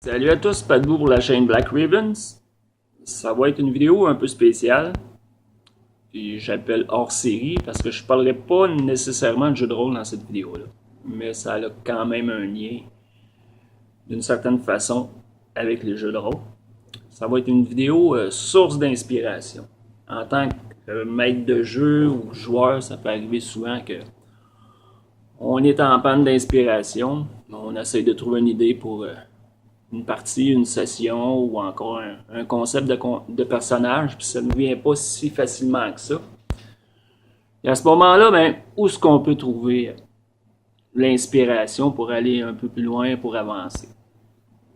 Salut à tous, Padbou pour la chaîne Black Ravens. Ça va être une vidéo un peu spéciale. Puis j'appelle hors série parce que je ne parlerai pas nécessairement de jeu de rôle dans cette vidéo-là. Mais ça a quand même un lien, d'une certaine façon, avec les jeux de rôle. Ça va être une vidéo source d'inspiration. En tant que maître de jeu ou joueur, ça peut arriver souvent que on est en panne d'inspiration. On essaie de trouver une idée pour une partie, une session ou encore un concept de personnage, puis ça ne vient pas si facilement que ça. Et à ce moment-là, ben, où est-ce qu'on peut trouver l'inspiration pour aller un peu plus loin, pour avancer?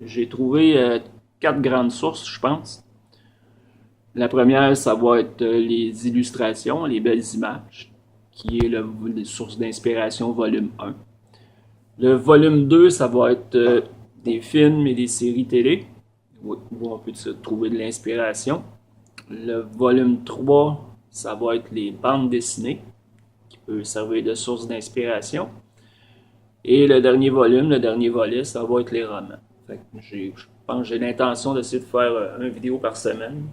J'ai trouvé 4 grandes sources, je pense. La première, ça va être les illustrations, les belles images, qui est la source d'inspiration volume 1. Le volume 2, ça va être des films et des séries télé, où on peut trouver de l'inspiration. Le volume 3, ça va être les bandes dessinées, qui peut servir de source d'inspiration. Et le dernier volume, le dernier volet, ça va être les romans. Fait que je pense que j'ai l'intention d'essayer de faire une vidéo par semaine,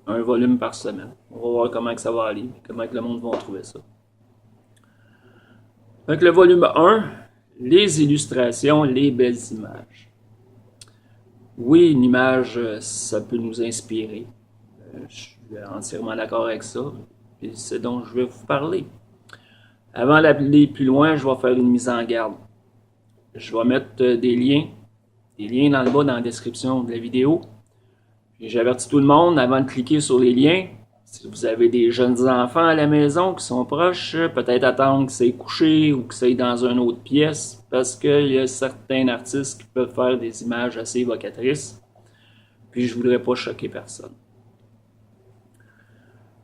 un volume par semaine. On va voir comment que ça va aller, comment que le monde va trouver ça. Donc le volume 1, les illustrations, les belles images. Oui, une image, ça peut nous inspirer. Je suis entièrement d'accord avec ça. Et c'est dont je vais vous parler. Avant d'aller plus loin, je vais faire une mise en garde. Je vais mettre des liens dans le bas dans la description de la vidéo. J'avertis tout le monde avant de cliquer sur les liens. Si vous avez des jeunes enfants à la maison qui sont proches, peut-être attendre que c'est couché ou que c'est dans une autre pièce, parce qu'il y a certains artistes qui peuvent faire des images assez évocatrices. Puis je ne voudrais pas choquer personne.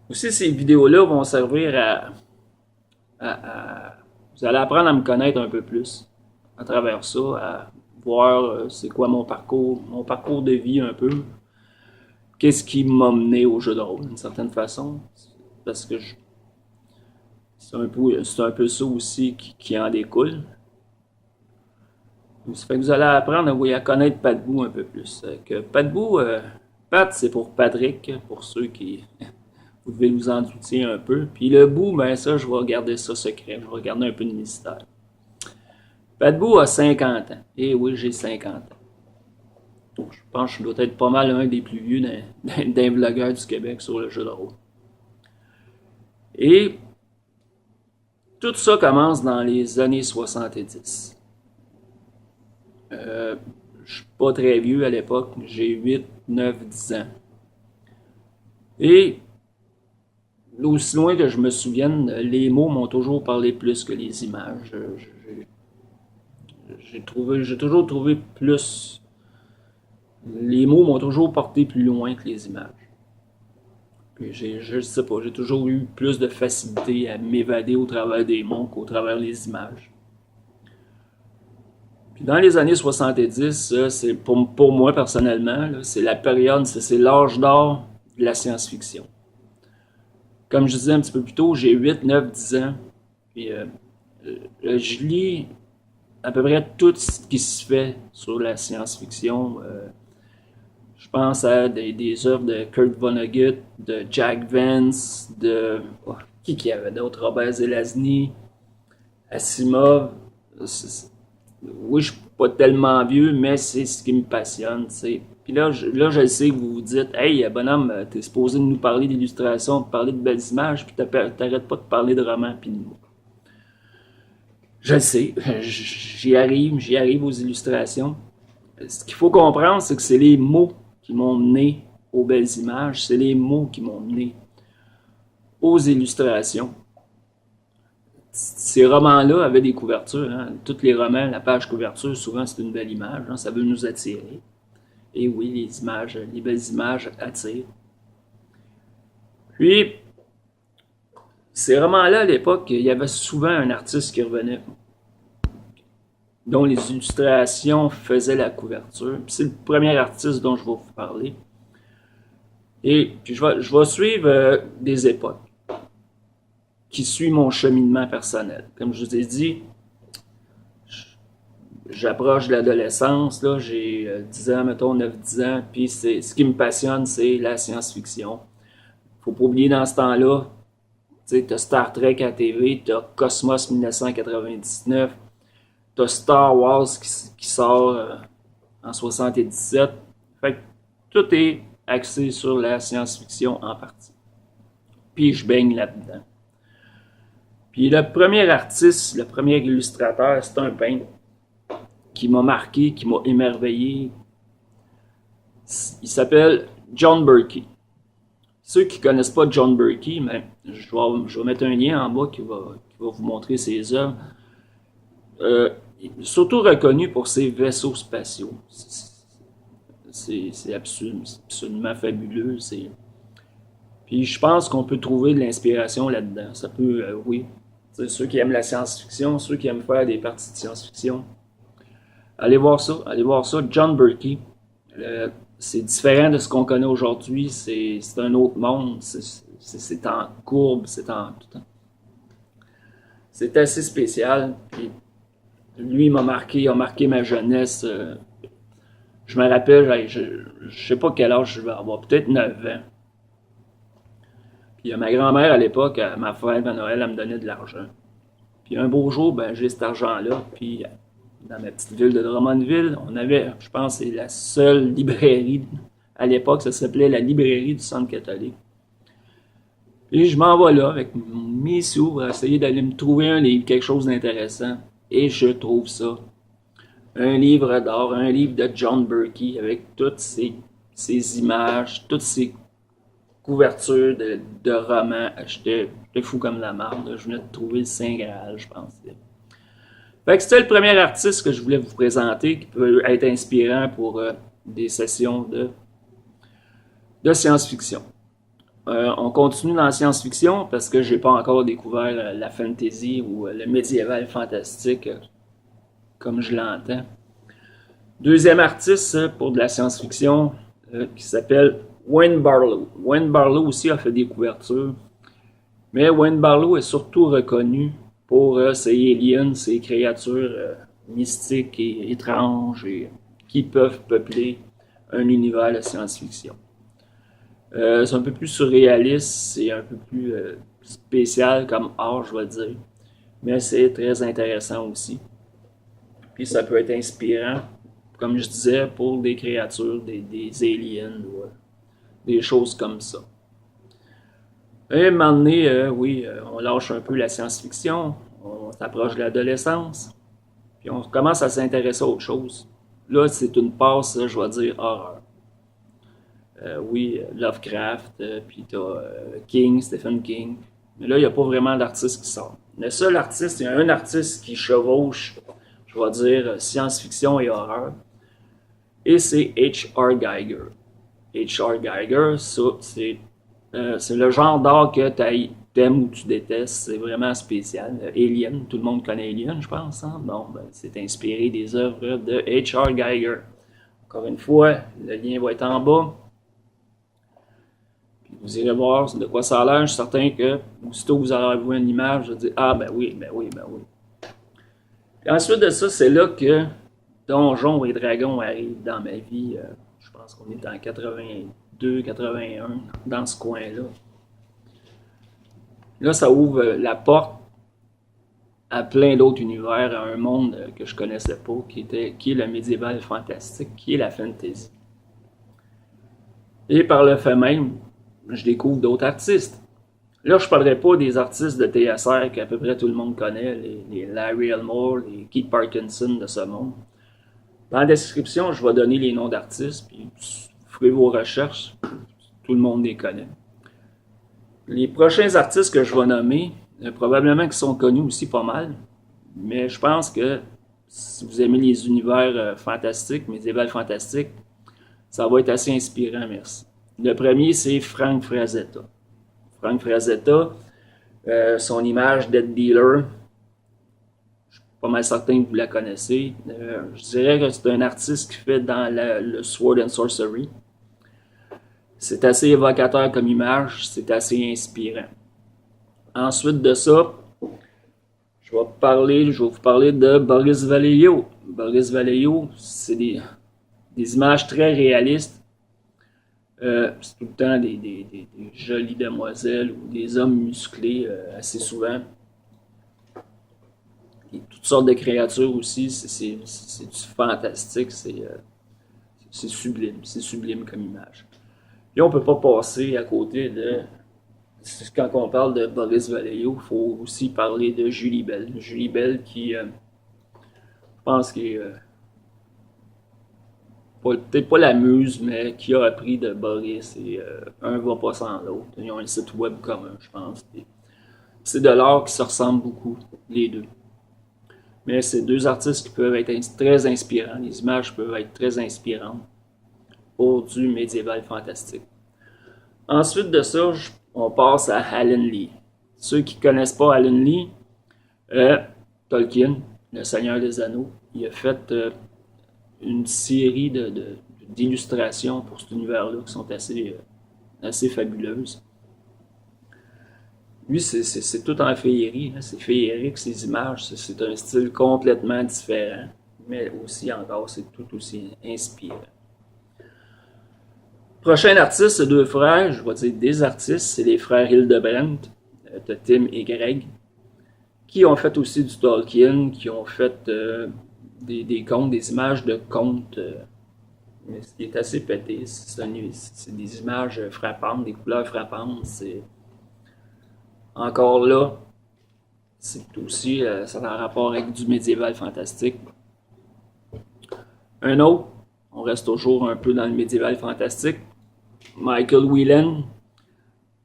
Aussi, ces vidéos-là vont servir vous allez apprendre à me connaître un peu plus à travers ça, à voir c'est quoi mon parcours de vie un peu. Qu'est-ce qui m'a mené au jeu de rôle, d'une certaine façon. Parce que c'est un peu ça aussi qui en découle. Ça fait que vous allez apprendre à connaître Padbou un peu plus. Padbou, Pat, c'est pour Patrick, pour ceux qui... Vous devez vous en douter un peu. Puis le bout, ben ça, je vais garder ça secret. Je vais garder un peu de mystère. Padbou a 50 ans. Et oui, j'ai 50 ans. Je pense que je dois être pas mal un des plus vieux d'un vlogueur du Québec sur le jeu de rôle. Et tout ça commence dans les années 70. Je suis pas très vieux à l'époque, j'ai 8, 9, 10 ans. Et aussi loin que je me souvienne, les mots m'ont toujours parlé plus que les images. J'ai toujours trouvé plus... Les mots m'ont toujours porté plus loin que les images. Puis je sais pas, j'ai toujours eu plus de facilité à m'évader au travers des mots qu'au travers des images. Puis dans les années 70, c'est pour moi personnellement, c'est la période, c'est l'âge d'or de la science-fiction. Comme je disais un petit peu plus tôt, j'ai 8, 9, 10 ans. Puis je lis à peu près tout ce qui se fait sur la science-fiction. Je pense à des œuvres de Kurt Vonnegut, de Jack Vance, de... Oh, qui y avait d'autres? Robert Zelazny, Asimov. Oui, je suis pas tellement vieux, mais c'est ce qui me passionne, t'sais. Puis là, je sais que vous vous dites « Hey, bonhomme, t'es supposé de nous parler d'illustration, de parler de belles images, puis t'arrêtes pas de parler de romans puis de mots. » Je le sais, j'y arrive aux illustrations. Ce qu'il faut comprendre, c'est que c'est les mots qui m'ont mené aux belles images, c'est les mots qui m'ont mené aux illustrations. Ces romans-là avaient des couvertures. Hein. Tous les romans, la page couverture, souvent c'est une belle image. Hein. Ça veut nous attirer. Et oui, les belles images attirent. Puis, ces romans-là, à l'époque, il y avait souvent un artiste qui revenait, dont les illustrations faisaient la couverture. C'est le premier artiste dont je vais vous parler. Et puis je vais suivre des époques qui suivent mon cheminement personnel. Comme je vous ai dit, j'approche de l'adolescence, là, j'ai 10 ans, mettons 9-10 ans, puis ce qui me passionne, c'est la science-fiction. Faut pas oublier dans ce temps-là, tu sais, t'as Star Trek à la TV, t'as Cosmos 1999, t'as Star Wars qui sort en 77. Fait que tout est axé sur la science-fiction en partie. Puis je baigne là-dedans. Puis le premier artiste, le premier illustrateur, c'est un peintre qui m'a marqué, qui m'a émerveillé. Il s'appelle John Berkey. Ceux qui ne connaissent pas John Berkey, mais je vais mettre un lien en bas qui va vous montrer ses œuvres. Surtout reconnu pour ses vaisseaux spatiaux. C'est absolument fabuleux. Puis je pense qu'on peut trouver de l'inspiration là-dedans. Ça peut, oui. T'sais, ceux qui aiment la science-fiction, ceux qui aiment faire des parties de science-fiction, allez voir ça. John Berkey. C'est différent de ce qu'on connaît aujourd'hui. C'est un autre monde. C'est en courbe, c'est en tout temps. C'est assez spécial. Puis, lui, il a marqué ma jeunesse. Je me rappelle, je sais pas quel âge je vais avoir, peut-être 9 ans. Puis ma grand-mère, à l'époque, à ma fête, à Noël, elle me donnait de l'argent. Puis un beau jour, ben, j'ai cet argent-là. Puis dans ma petite ville de Drummondville, on avait, je pense, c'est la seule librairie. À l'époque, ça s'appelait la librairie du Centre catholique. Puis je m'en vais là avec mes sous pour essayer d'aller me trouver un livre, quelque chose d'intéressant. Et je trouve ça. Un livre d'art, un livre de John Berkey avec toutes ces images, toutes ces couvertures de romans. J'étais fou comme la marde. Je venais de trouver le Saint Graal, je pense. Fait que c'était le premier artiste que je voulais vous présenter qui peut être inspirant pour des sessions de science-fiction. On continue dans la science-fiction parce que j'ai pas encore découvert la fantasy ou le médiéval fantastique comme je l'entends. Deuxième artiste pour de la science-fiction qui s'appelle Wayne Barlow. Wayne Barlow aussi a fait des couvertures, mais Wayne Barlow est surtout reconnu pour ses aliens, ses créatures mystiques et étranges et qui peuvent peupler un univers de science-fiction. C'est un peu plus surréaliste, c'est un peu plus spécial comme art, je vais dire, mais c'est très intéressant aussi. Puis ça peut être inspirant, comme je disais, pour des créatures, des aliens ou des choses comme ça. Et à un moment donné, oui, on lâche un peu la science-fiction, on s'approche de l'adolescence, puis on commence à s'intéresser à autre chose. Là, c'est une passe, je vais dire, horreur. Oui, Lovecraft, puis t'as Stephen King, mais là, il n'y a pas vraiment d'artiste qui sort. Le seul artiste, il y a un artiste qui chevauche, je vais dire, science-fiction et horreur, et c'est H.R. Giger. H.R. Giger, ça, c'est le genre d'art que t'aimes ou tu détestes, c'est vraiment spécial. Alien, tout le monde connaît Alien, je pense. Hein? Bon, ben, c'est inspiré des œuvres de H.R. Giger. Encore une fois, le lien va être en bas. Puis vous irez voir de quoi ça a l'air. Je suis certain que, aussitôt que vous allez voir une image, vous allez dire « Ah, ben oui. » Puis ensuite de ça, c'est là que Donjons et Dragons arrive dans ma vie. Je pense qu'on est en 82, 81, dans ce coin-là. Là, ça ouvre la porte à plein d'autres univers, à un monde que je connaissais pas, qui est le médiéval fantastique, qui est la fantasy. Et par le fait même, je découvre d'autres artistes. Là, je ne parlerai pas des artistes de TSR qu'à peu près tout le monde connaît, les Larry Elmore, les Keith Parkinson de ce monde. Dans la description, je vais donner les noms d'artistes, puis vous ferez vos recherches, tout le monde les connaît. Les prochains artistes que je vais nommer, probablement qu'ils sont connus aussi pas mal, mais je pense que si vous aimez les univers fantastiques, médiéval fantastiques, ça va être assez inspirant, merci. Le premier, c'est Frank Frazetta. Frank Frazetta, son image Dead Dealer, je suis pas mal certain que vous la connaissez. Je dirais que c'est un artiste qui fait dans le Sword and Sorcery. C'est assez évocateur comme image, c'est assez inspirant. Ensuite de ça, je vais vous parler de Boris Vallejo. Boris Vallejo, c'est des images très réalistes. C'est tout le temps des jolies demoiselles ou des hommes musclés assez souvent. Et toutes sortes de créatures aussi, c'est du fantastique, c'est sublime comme image. Puis on peut pas passer à côté de... Quand on parle de Boris Vallejo, il faut aussi parler de Julie Bell. Julie Bell qui, je pense qu'elle est peut-être pas la muse, mais qui a appris de Boris et un va pas sans l'autre. Ils ont un site web commun, je pense. C'est de l'art qui se ressemble beaucoup, les deux. Mais c'est deux artistes qui peuvent être très inspirants. Les images peuvent être très inspirantes pour du médiéval fantastique. Ensuite de ça, on passe à Alan Lee. Ceux qui ne connaissent pas Alan Lee, Tolkien, le Seigneur des Anneaux, il a fait une série d'illustrations pour cet univers-là qui sont assez fabuleuses. Lui, c'est tout en féerie, c'est féerique, ces images, c'est un style complètement différent, mais aussi encore, c'est tout aussi inspirant. Prochain artiste, c'est deux frères, je vais dire des artistes, c'est les frères Hildebrandt, de Tim et Greg, qui ont fait aussi du Tolkien, qui ont fait des contes, des images de contes, mais ce qui est assez pété, c'est des images frappantes, des couleurs frappantes, c'est encore là, c'est aussi, ça a un rapport avec du médiéval fantastique. Un autre, on reste toujours un peu dans le médiéval fantastique, Michael Whelan,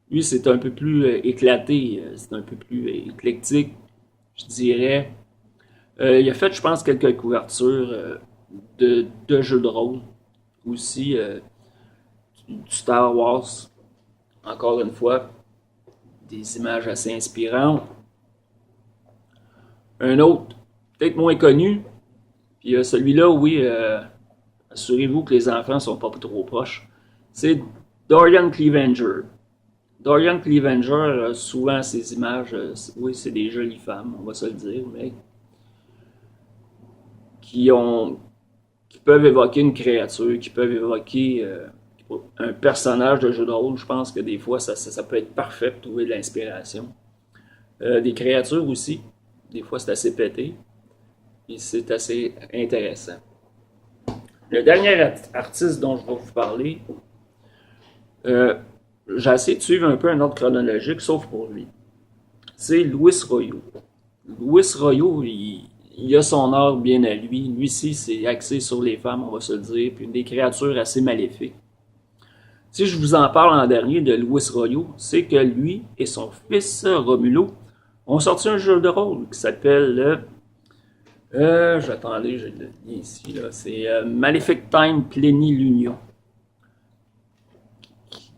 lui c'est un peu plus éclaté, c'est un peu plus éclectique, je dirais. Il a fait, je pense, quelques couvertures de jeux de rôle, aussi du Star Wars, encore une fois, des images assez inspirantes. Un autre, peut-être moins connu, puis celui-là, oui, assurez-vous que les enfants sont pas trop proches. C'est Dorian Clevenger. Dorian Clevenger, souvent ces images, oui, c'est des jolies femmes, on va se le dire, mais qui peuvent évoquer une créature, qui peuvent évoquer un personnage de jeu de rôle. Je pense que des fois, ça peut être parfait pour trouver de l'inspiration. Des créatures aussi, des fois c'est assez pété, et c'est assez intéressant. Le dernier artiste dont je vais vous parler, j'ai essayé de suivre un peu un ordre chronologique, sauf pour lui. C'est Louis Royo. Louis Royo, il a son art bien à lui. Lui-ci, c'est axé sur les femmes, on va se le dire, puis des créatures assez maléfiques. Si je vous en parle en dernier de Louis Royo, c'est que lui et son fils Romulo ont sorti un jeu de rôle qui s'appelle... j'attendais, je le lis ici, là. C'est Malefic Time Plénilunio.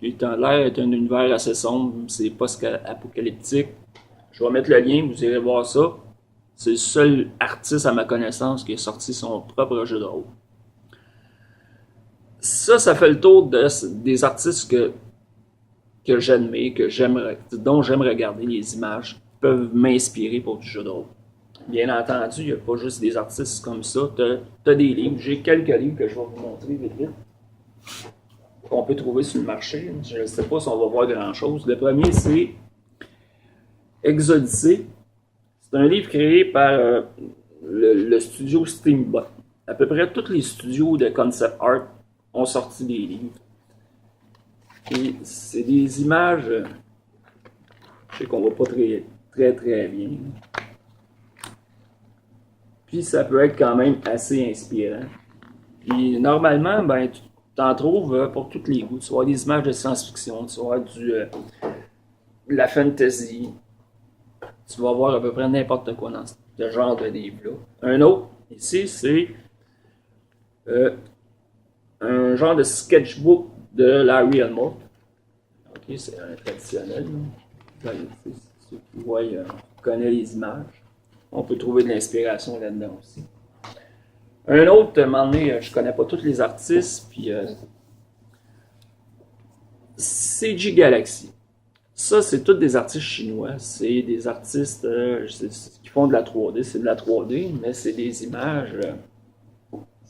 Étant l'air est un univers assez sombre, c'est post-apocalyptique. Je vais mettre le lien, vous irez voir ça. C'est le seul artiste à ma connaissance qui a sorti son propre jeu de rôle. Ça fait le tour des artistes que j'admire, dont j'aime regarder les images, qui peuvent m'inspirer pour du jeu de rôle. Bien entendu, il n'y a pas juste des artistes comme ça, t'as des livres. J'ai quelques livres que je vais vous montrer vite. Qu'on peut trouver sur le marché. Je ne sais pas si on va voir grand-chose. Le premier, c'est Exodyssée. C'est un livre créé par le studio Steambot. À peu près tous les studios de concept art ont sorti des livres. Et c'est des images, je sais qu'on ne voit pas très bien. Puis ça peut être quand même assez inspirant. Puis normalement, ben, tu t'en trouves pour tous les goûts. Tu vas avoir des images de science-fiction, tu vas avoir de la fantasy. Tu vas voir à peu près n'importe quoi dans ce genre de livre-là. Un autre, ici, c'est un genre de sketchbook de Larry Elmore. Ok, c'est un traditionnel. Ceux qui voient, on connaît les images. On peut trouver de l'inspiration là-dedans aussi. Un autre, à un moment donné, je connais pas tous les artistes, puis CG Galaxy. Ça, c'est tous des artistes chinois. C'est des artistes qui font de la 3D. C'est de la 3D, mais c'est des images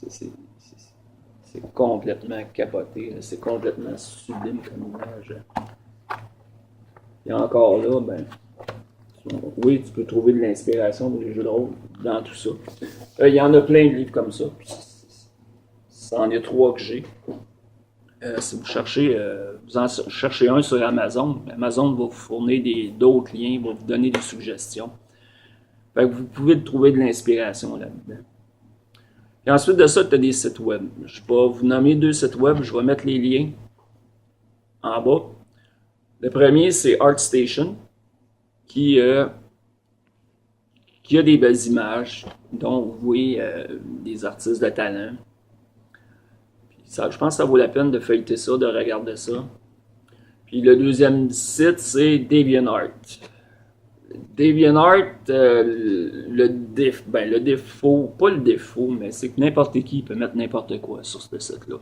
C'est complètement capoté, c'est complètement sublime comme image. Et encore là, ben, oui, tu peux trouver de l'inspiration pour les jeux de rôle dans tout ça. Il y en a plein de livres comme ça. Ça en est 3 que j'ai. Si vous cherchez, vous en cherchez un sur Amazon, Amazon va vous fournir d'autres liens, va vous donner des suggestions. Fait que vous pouvez trouver de l'inspiration là-dedans. Et ensuite de ça, tu as des sites web. Je vais vous nommer 2 sites web, je vais mettre les liens en bas. Le premier, c'est ArtStation, qui a des belles images, dont vous voyez des artistes de talent. Ça, je pense que ça vaut la peine de feuilleter ça, de regarder ça. Puis le deuxième site, c'est DeviantArt. DeviantArt, le défaut, pas le défaut, mais c'est que n'importe qui peut mettre n'importe quoi sur ce site-là.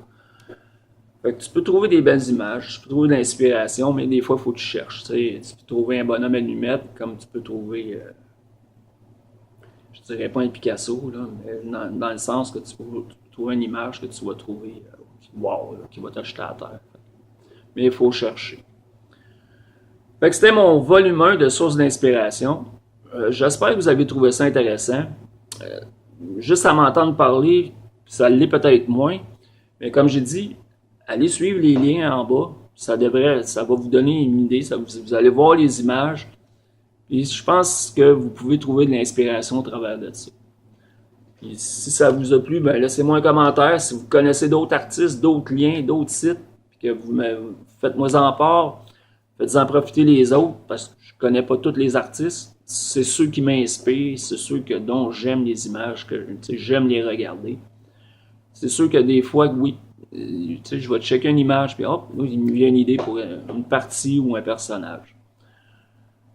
Fait que tu peux trouver des belles images, tu peux trouver de l'inspiration, mais des fois, il faut que tu cherches. Tu peux trouver un bonhomme allumette, comme tu peux trouver, je dirais pas un Picasso, là, mais dans le sens que tu peux trouver une image que tu vas trouver, wow, là, qui va te jeter à terre. Mais il faut chercher. Fait que c'était mon volume 1 de sources d'inspiration. J'espère que vous avez trouvé ça intéressant. Juste à m'entendre parler, ça l'est peut-être moins, mais comme j'ai dit, allez suivre les liens en bas. Ça va vous donner une idée. Vous allez voir les images. Et je pense que vous pouvez trouver de l'inspiration au travers de ça. Puis si ça vous a plu, ben laissez-moi un commentaire. Si vous connaissez d'autres artistes, d'autres liens, d'autres sites, puis que faites-moi en part. Faites-en profiter les autres, parce que je connais pas tous les artistes. C'est ceux qui m'inspirent, c'est ceux dont j'aime les images, que j'aime les regarder. C'est sûr que des fois, oui, je vais checker une image, puis hop, il me vient une idée pour une partie ou un personnage.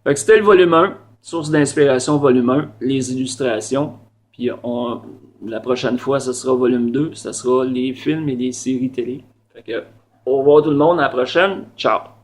Fait que c'était le volume 1, source d'inspiration volume 1, les illustrations. Puis la prochaine fois, ce sera volume 2, ce sera les films et les séries télé. Fait que, au revoir tout le monde, à la prochaine, ciao!